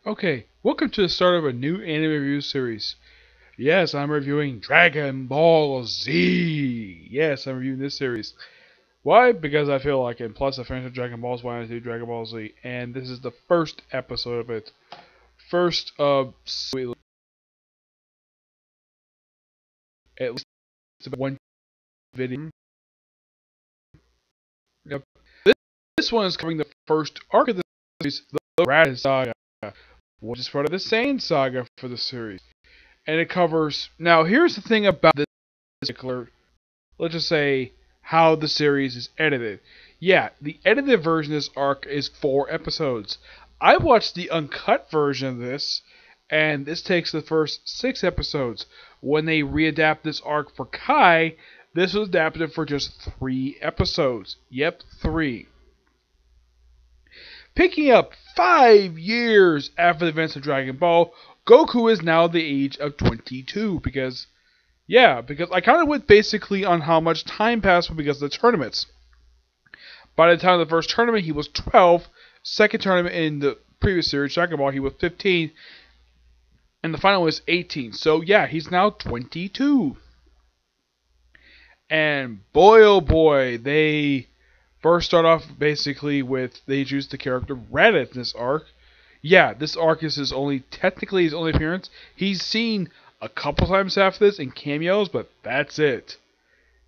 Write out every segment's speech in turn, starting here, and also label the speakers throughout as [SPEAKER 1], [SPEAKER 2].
[SPEAKER 1] Okay, welcome to the start of a new anime review series. Yes, I'm reviewing Dragon Ball Z. Yes, I'm reviewing this series. Why? Because I feel like it. Plus, I finished Dragon Ball, so why not do Dragon Ball Z? And this is the first episode of it. First of at least one video. Yep. This one is covering the first arc of the series, the Raditz Saga, which is part of the Saiyan Saga for the series. And it covers. Now, here's the thing about this particular, let's just say, how the series is edited. Yeah, the edited version of this arc is 4 episodes. I watched the uncut version of this, and this takes the first 6 episodes. When they readapt this arc for Kai, this was adapted for just 3 episodes. Yep, 3. Picking up 5 years after the events of Dragon Ball, Goku is now the age of 22 because I kind of went basically on how much time passed because of the tournaments. By the time of the first tournament, he was 12. Second tournament in the previous series, Dragon Ball, he was 15. And the final was 18. So yeah, he's now 22. And boy oh boy, they first start off basically with, they introduced the character Raditz in this arc. Yeah, this arc is technically his only appearance. He's seen a couple times after this in cameos, but that's it.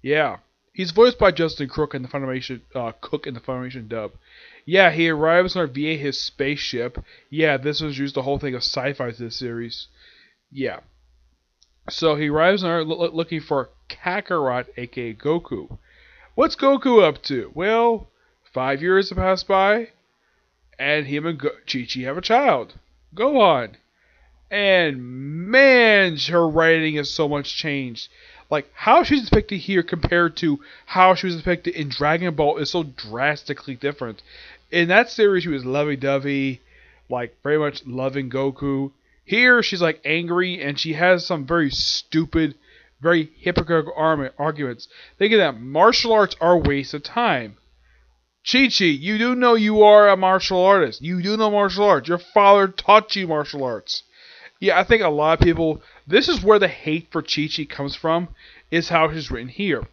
[SPEAKER 1] Yeah, he's voiced by Justin Cook in the Funimation dub. Yeah, he arrives on via his spaceship. Yeah, this was used the whole thing of sci-fi to this series. Yeah, so he arrives on Earth looking for Kakarot, aka Goku. What's Goku up to? Well, 5 years have passed by, and him and Chi-Chi have a child, Gohan. And man, her writing has so much changed. Like, how she's depicted here compared to how she was depicted in Dragon Ball is so drastically different. In that series, she was lovey-dovey, like, very much loving Goku. Here, she's, like, angry, and she has some very stupid, very hypocritical arguments, thinking that martial arts are a waste of time. Chi-Chi, you do know you are a martial artist. You do know martial arts. Your father taught you martial arts. Yeah, I think a lot of people, this is where the hate for Chi-Chi comes from, is how she's written here.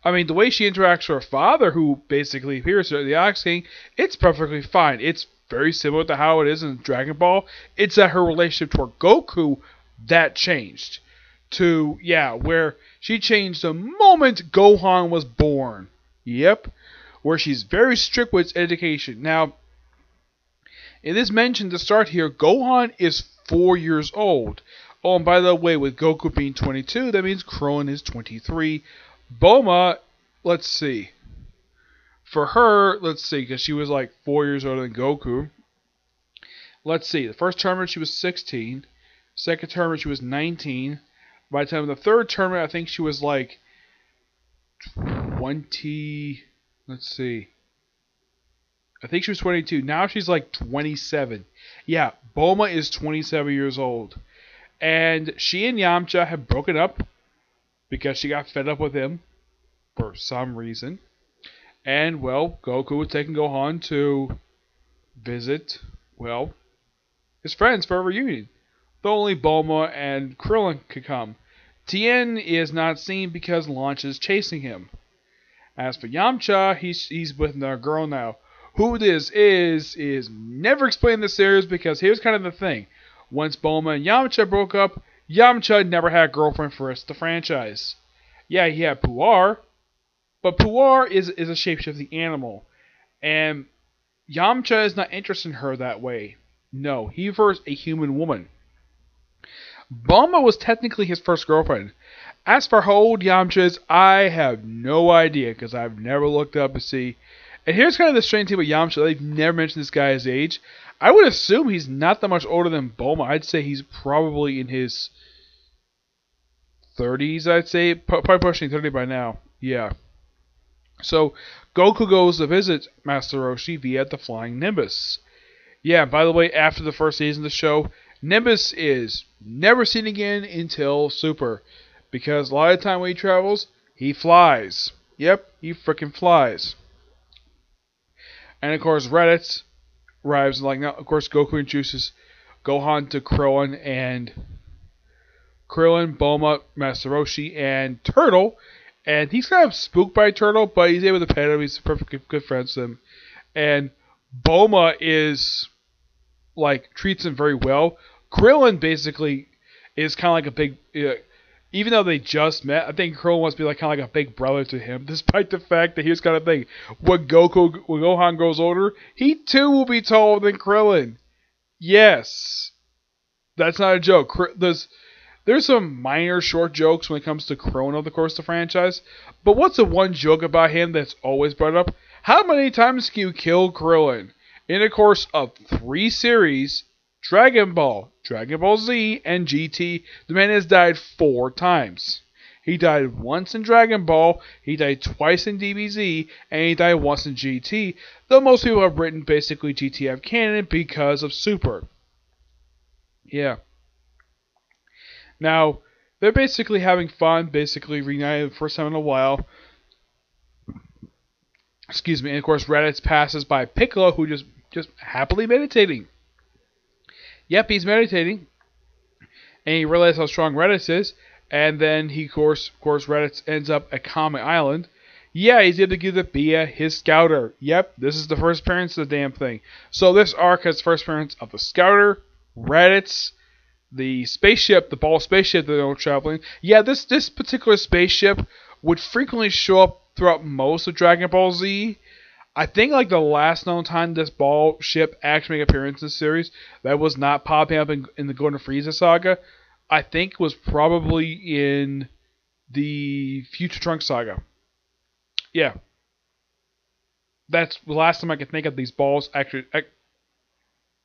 [SPEAKER 1] I mean, the way she interacts with her father, who basically appears as the Ox King, it's perfectly fine. It's very similar to how it is in Dragon Ball. It's that her relationship toward Goku, that changed. Where she changed the moment Gohan was born. Yep. Where she's very strict with education. Now, it is mentioned to start here, Gohan is 4 years old. Oh, and by the way, with Goku being 22, that means Krillin is 23. Bulma, let's see. For her, let's see, because she was like 4 years older than Goku. Let's see, the first tournament she was 16. Second tournament she was 19. By the time of the third tournament, I think she was like 20. Let's see. I think she was 22. Now she's like 27. Yeah, Bulma is 27 years old. And she and Yamcha have broken up because she got fed up with him for some reason. And, well, Goku was taking Gohan to visit, well, his friends for a reunion. Though only Bulma and Krillin could come. Tien is not seen because Launch is chasing him. As for Yamcha, he's with another girl now. Who this is never explained in the series because here's kind of the thing. Once Bulma and Yamcha broke up, Yamcha never had a girlfriend for the rest of the franchise. Yeah, he had Puar, but Puar is a shapeshifting animal. And Yamcha is not interested in her that way. No, he prefers a human woman. Bulma was technically his first girlfriend. As for how old Yamcha is, I have no idea because I've never looked up to see. And here's kind of the strange thing about Yamcha. They've never mentioned this guy's age. I would assume he's not that much older than Bulma. I'd say he's probably in his 30s, I'd say. Probably pushing 30 by now. Yeah. So, Goku goes to visit Master Roshi via the Flying Nimbus. Yeah, by the way, after the first season of the show, Nimbus is never seen again until Super. Because a lot of the time when he travels, he flies. Yep, he freaking flies. And of course, Raditz arrives, and like now, of course, Goku introduces Gohan to Krillin, Bulma, Master Roshi, and Turtle. And he's kind of spooked by Turtle, but he's able to pet him. He's perfectly good friends with him. And Bulma is treats him very well. Krillin basically is kind of like a big, even though they just met, I think Krillin wants to be kind of like a big brother to him, despite the fact that he's kind of thing. When Gohan grows older, he too will be taller than Krillin. Yes, that's not a joke. There's some minor short jokes when it comes to Krillin over the course of the franchise, but what's the one joke about him that's always brought up? How many times can you kill Krillin? In the course of 3 series, Dragon Ball Z, and GT, the man has died 4 times. He died once in Dragon Ball, he died twice in DBZ, and he died once in GT, though most people have written basically GTF canon because of Super. Yeah. Now, they're basically having fun, basically reunited the first time in a while. Excuse me, and of course Raditz passes by Piccolo, who just happily meditating. Yep, he's meditating. And he realizes how strong Raditz is. And then he, of course, Raditz ends up at Comet Island. Yeah, he's able to give the Bia his scouter. Yep, this is the first appearance of the damn thing. So this arc has first appearance of the scouter, Raditz, the spaceship, the ball spaceship that they're traveling. Yeah, this particular spaceship would frequently show up throughout most of Dragon Ball Z. I think the last known time this ball ship actually made an appearance in the series that was not popping up in the Golden Frieza saga, I think was probably in the Future Trunks saga. Yeah. That's the last time I can think of these balls actually.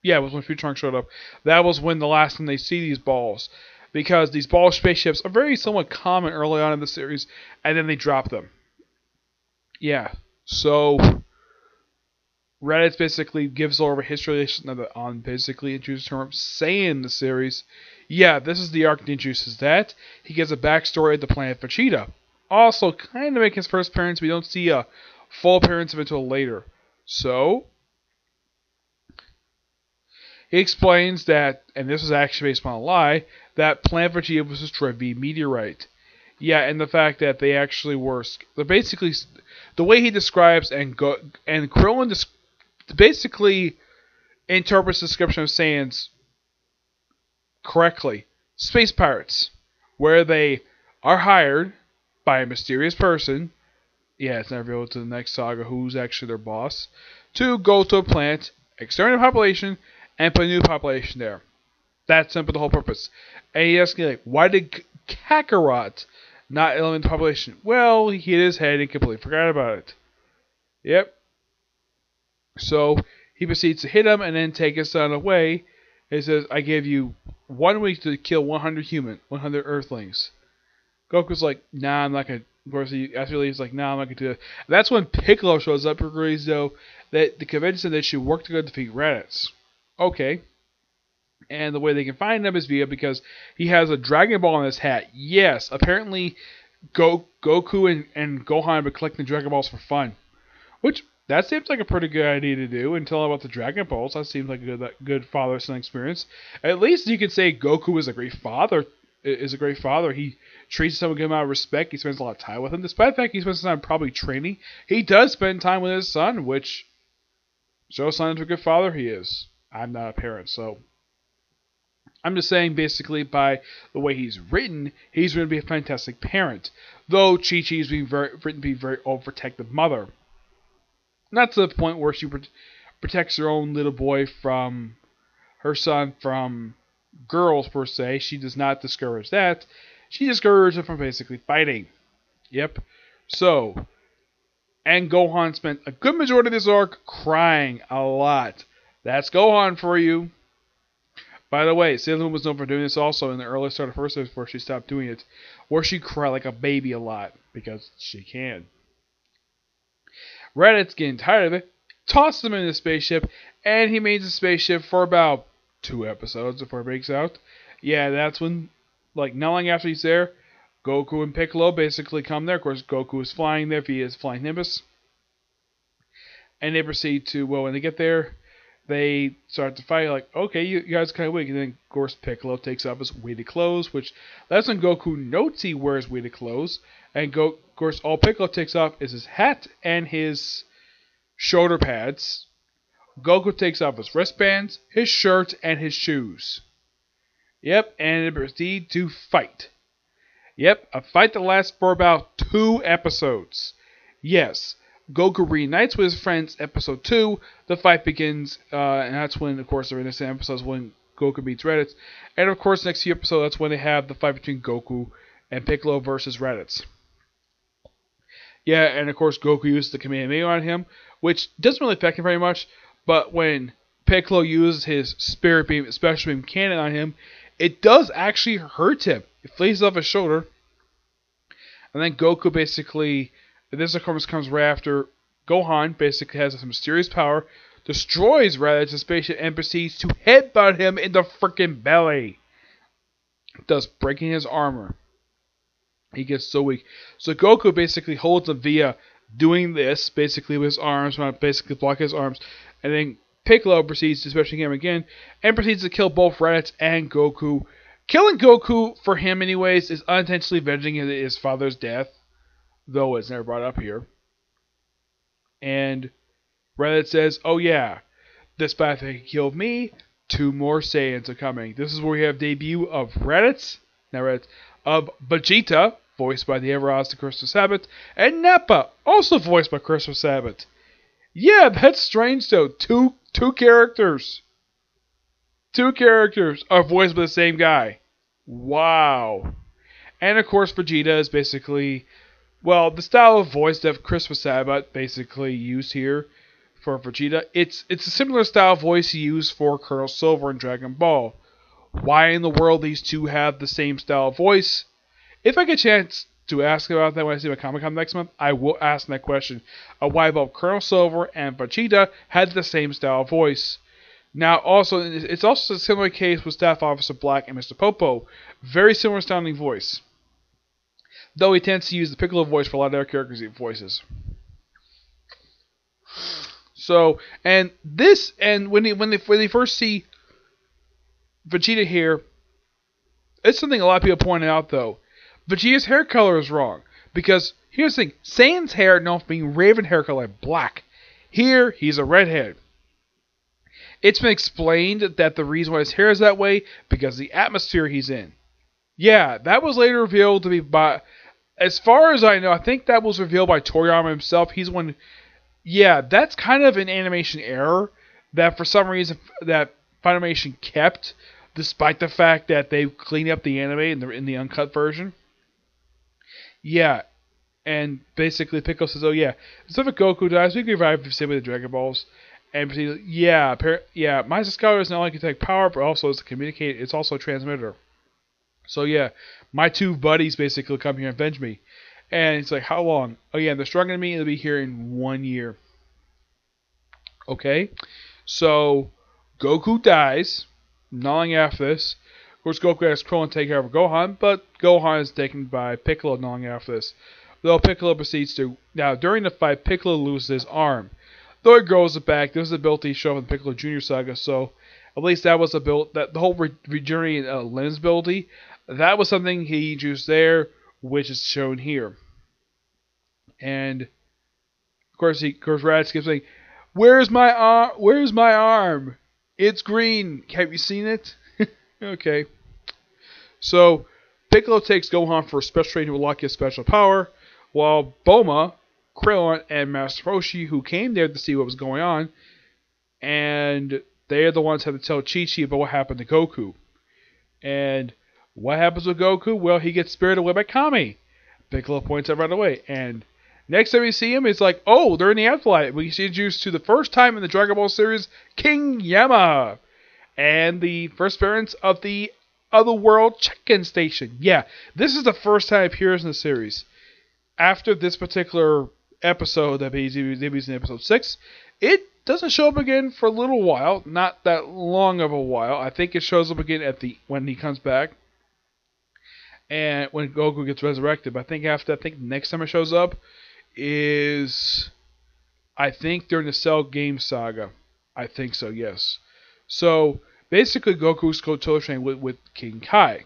[SPEAKER 1] Yeah, it was when Future Trunks showed up. That was when the last time they see these balls. Because these ball spaceships are very somewhat common early on in the series, and then they drop them. Yeah. So Raditz basically gives over history on basically introduces term Saiyan in the series. Yeah, this is the arc that introduces that. He gives a backstory at the planet Vegeta. Also, kind of make his first appearance, we don't see a full appearance of it until later. So he explains that, and this was actually based on a lie, that planet Vegeta was destroyed via meteorite. Yeah, and the fact that they actually were, basically, the way he describes and Krillin basically interprets the description of Saiyans correctly. Space pirates, where they are hired by a mysterious person, yeah, it's never revealed to the next saga who's actually their boss, to go to a planet, exterminate the population, and put a new population there. That's simple, the whole purpose. And he asks me, why did Kakarot not eliminate the population? Well, he hit his head and completely forgot about it. Yep. So he proceeds to hit him and then take his son away. He says, I give you 1 week to kill 100 Earthlings. Goku's like, nah, I'm not going to. Of course, he's like, nah, I'm not going to do that. That's when Piccolo shows up and agrees, though, that the convention said they should work together to defeat Raditz. Okay. And the way they can find him is because he has a Dragon Ball in his hat. Yes, apparently Goku and Gohan have been collecting Dragon Balls for fun. Which, that seems like a pretty good idea to do. And tell him about the Dragon Balls. That seems like a good father-son experience. At least you could say Goku is a great father. He treats him with a good amount of respect. He spends a lot of time with him. Despite the fact he spends time probably training, he does spend time with his son, which shows signs of a good father he is. I'm not a parent, so I'm just saying, basically, by the way he's written, he's going to be a fantastic parent. Though Chi-Chi's being written to be a very overprotective mother. Not to the point where she protects her own little boy from her son from girls, per se. She does not discourage that. She discourages him from basically fighting. Yep. So, and Gohan spent a good majority of this arc crying a lot. That's Gohan for you. By the way, Sailor Moon was known for doing this also in the early start of her series before she stopped doing it, where she cried like a baby a lot, because she can. Raditz getting tired of it, tosses him in the spaceship, and he makes the spaceship for about 2 episodes before it breaks out. Yeah, that's when, not long after he's there, Goku and Piccolo basically come there. Of course, Goku is flying there via his flying Nimbus. And they proceed to, when they get there, they start to fight, like, okay, you guys are kind of weak. And then, of course, Piccolo takes off his weighted clothes, which that's when Goku notes he wears weighted clothes. And, of course, all Piccolo takes off is his hat and his shoulder pads. Goku takes off his wristbands, his shirt, and his shoes. Yep, and they proceed to fight. Yep, a fight that lasts for about 2 episodes. Yes, Goku reunites with his friends. Episode 2, the fight begins, and that's when, of course, the next episode is when Goku beats Raditz. And of course, next few episodes, that's when they have the fight between Goku and Piccolo versus Raditz. Yeah, and of course, Goku uses the Kamehameha on him, which doesn't really affect him very much. But when Piccolo uses his Spirit Beam, Special Beam Cannon on him, it does actually hurt him. It flees off his shoulder. And then Goku basically, this of course comes right after Gohan basically has a mysterious power, destroys Raditz's spaceship, and proceeds to headbutt him in the freaking belly, thus breaking his armor. He gets so weak. So Goku basically holds him via doing this, basically with his arms, basically block his arms, and then Piccolo proceeds to special him again, and proceeds to kill both Raditz and Goku. Killing Goku, for him anyways, is unintentionally avenging his father's death, though it's never brought up here. And Raditz says, oh yeah, despite the fact he killed me, 2 more Saiyans are coming. This is where we have debut of Raditz, of Vegeta, voiced by the ever-awesome Christopher Sabat, and Nappa, also voiced by Christopher Sabat. Yeah, that's strange though. Two characters. 2 characters are voiced by the same guy. Wow. And of course, Vegeta is basically, well, the style of voice that Christopher Sabat basically used here for Vegeta. It's a similar style of voice he used for Colonel Silver in Dragon Ball. Why in the world these two have the same style of voice? If I get a chance to ask about that when I see my Comic-Con next month, I will ask that question of why both Colonel Silver and Vegeta had the same style of voice. Now, also, it's also a similar case with Staff Officer Black and Mr. Popo. Very similar sounding voice. Though he tends to use the Piccolo voice for a lot of their characters' voices. So, and when they first see Vegeta here, it's something a lot of people pointed out though. Vegeta's hair color is wrong. Because, here's the thing, Saiyan's hair, known for being raven hair color, black. Here, he's a redhead. It's been explained that the reason why his hair is that way, because of the atmosphere he's in. Yeah, that was later revealed to be by, as far as I know, I think that was revealed by Toriyama himself. He's one, yeah, that's kind of an animation error that for some reason, that Funimation kept, despite the fact that they cleaned up the anime in the uncut version. Yeah, and basically Piccolo says, oh yeah, instead of Goku dies, we can revive the same with the Dragon Balls. And yeah, Meister Scholar is not only can take power, but also is to communicate, it's also a transmitter. So yeah, my 2 buddies basically come here and avenge me. And it's like, how long? Oh yeah, they're stronger than me, and they'll be here in 1 year. Okay, so Goku dies, not long after this. Of course, Goku has Krillin take care of Gohan, but Gohan is taken by Piccolo not long after this. Though Piccolo proceeds to, now during the fight, Piccolo loses his arm. Though he grows it back, there's an ability shown in the Piccolo Jr. Saga, so at least that was a build, that the whole regenerating limbs ability, that was something he used there, which is shown here. And of course, Raditz keeps saying, "Where's my arm? Where's my arm? It's green. Have you seen it?" Okay. So Piccolo takes Gohan for a special training to unlock his special power, while Bulma, Krillin, and Master Roshi, who came there to see what was going on, and they are the ones who have to tell Chi-Chi about what happened to Goku. And what happens with Goku? Well, he gets spirited away by Kami. Piccolo points out right away. And next time we see him, it's like, oh, they're in the afterlife. We see introduced to the first time in the Dragon Ball series, King Yama. And the first appearance of the Otherworld check-in station. Yeah, this is the first time it appears in the series. After this particular episode that debuts in episode 6, it doesn't show up again for a little while. Not that long of a while. I think it shows up again when he comes back. And when Goku gets resurrected. But I think the next time it shows up is, I think, during the Cell Game Saga. I think so, yes. So basically, Goku's co training with King Kai.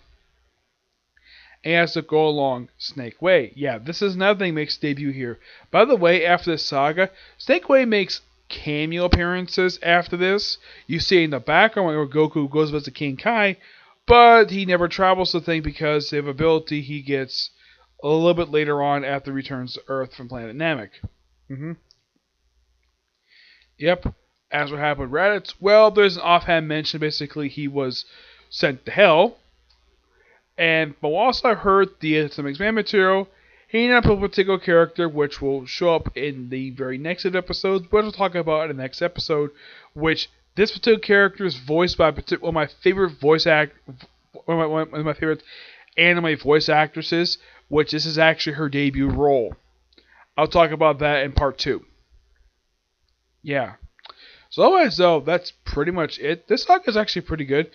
[SPEAKER 1] And has to go along Snake Way. Yeah, this is another thing makes debut here. By the way, after this saga, Snake Way makes cameo appearances after this. You see in the background where Goku goes visit King Kai, but he never travels the thing because of ability he gets a little bit later on after he returns to Earth from planet Namek. Yep. As what happened with Raditz, well, there's an offhand mention basically he was sent to hell. But also I heard the some expand material, he ended up with a particular character which will show up in the very next episode, which we'll talk about in the next episode, which this particular character is voiced by one of my favorite one of my favorite anime voice actresses, which this is actually her debut role. I'll talk about that in part 2. Yeah. So otherwise though, that's pretty much it. This saga is actually pretty good.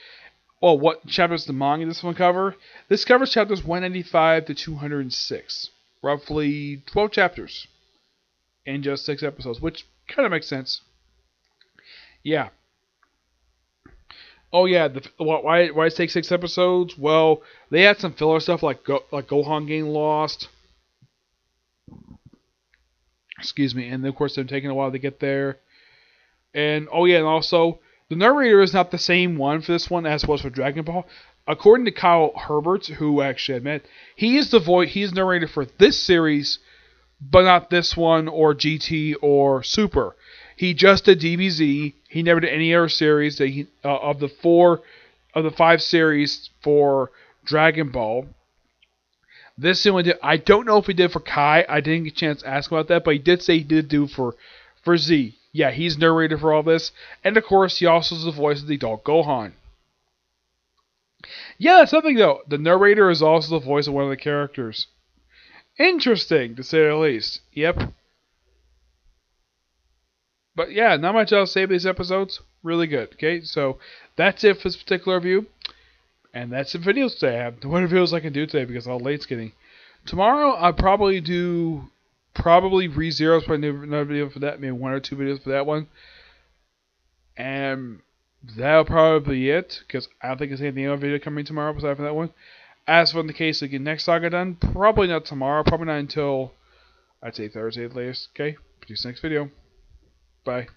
[SPEAKER 1] Well, what chapters the manga this one cover? This covers chapters 195 to 206. Roughly 12 chapters. In just 6 episodes, which kind of makes sense. Yeah. Oh yeah, why it take 6 episodes? Well, they had some filler stuff like Gohan getting lost. Excuse me, and of course they're taking a while to get there. And oh yeah, and also the narrator is not the same one for this one as it was for Dragon Ball. According to Kyle Herbert, who actually I met, he is narrator for this series, but not this one or GT or Super. He just did DBZ. He never did any other series that of the 5 series for Dragon Ball. This is the only did. I don't know if he did for Kai. I didn't get a chance to ask about that, but he did say he did do for Z. Yeah, he's narrated for all this. And of course, he also is the voice of the adult Gohan. Yeah, that's something though. The narrator is also the voice of one of the characters. Interesting, to say the least. Yep. But yeah, not much else to say about these episodes. Really good. Okay, so that's it for this particular review. And that's it for videos today. I have no other videos I can do today because how late it's getting. Tomorrow, I'll probably do ReZero's probably another video for that, maybe 1 or 2 videos for that one. And that'll probably be it, because I don't think there's anything other video coming tomorrow besides for that one. As for the case to get next saga done, probably not tomorrow, probably not until, I'd say Thursday at latest. Okay, produce next video. Bye.